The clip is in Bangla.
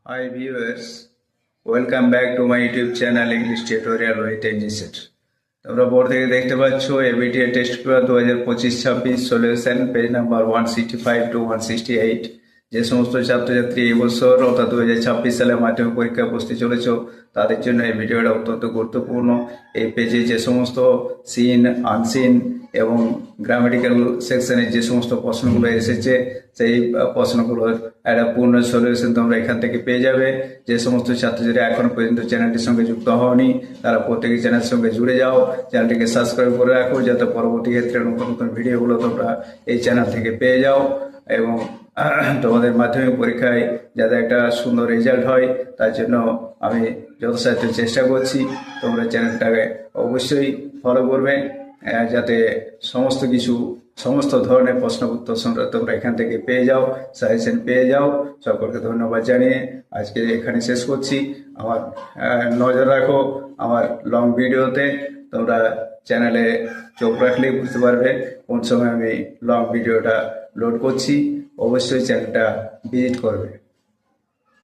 Hi viewers, welcome back to my YouTube channel English Tutorial with NGSET। তোমরা বোর্ড থেকে দেখতে পাচ্ছ ABTA test paper 2025-26 solution page number 165 to 168। যে সমস্ত ছাত্রছাত্রী এই বছর অর্থাৎ 2026 সালে মাধ্যমিক পরীক্ষায় বসতে চলেছ তাদের জন্য এই ভিডিওটা অত্যন্ত গুরুত্বপূর্ণ। এই পেজে যে সমস্ত সিন আনসিন এবং গ্রামাটিক্যাল সেকশনের যে সমস্ত প্রশ্নগুলো এসেছে সেই প্রশ্নগুলোর একটা পূর্ণ সলিউশন তোমরা এখান থেকে পেয়ে যাবে। যে সমস্ত ছাত্রছাত্রী এখনো পর্যন্ত চ্যানেলটির সঙ্গে যুক্ত হওনি তারা প্রত্যেকে চ্যানেলের সঙ্গে জুড়ে যাও, চ্যানেলটিকে সাবস্ক্রাইব করে রাখো যাতে পরবর্তী ক্ষেত্রে নতুন নতুন ভিডিওগুলো তোমরা এই চ্যানেল থেকে পেয়ে যাও এবং তোমাদের মাধ্যমিক পরীক্ষায় যাতে একটা সুন্দর রেজাল্ট হয় তার জন্য আমি যথাসাধ্য চেষ্টা করছি। তোমরা চ্যানেলটাকে অবশ্যই ফলো করবে যাতে সমস্ত ধরনের প্রশ্ন উত্তর তোমরা এখান থেকে পেয়ে যাও, সাজেশন পেয়ে যাও। সকলকে ধন্যবাদ জানিয়ে আজকে এখানে শেষ করছি। আমার নজর রাখো আমার লং ভিডিওতে, তোমরা চ্যানেলে চোখ রাখলেই বুঝতে পারবে কোন সময় আমি লং ভিডিওটা লোড করছি। অবশ্যই চ্যানেলটা ভিজিট করবে।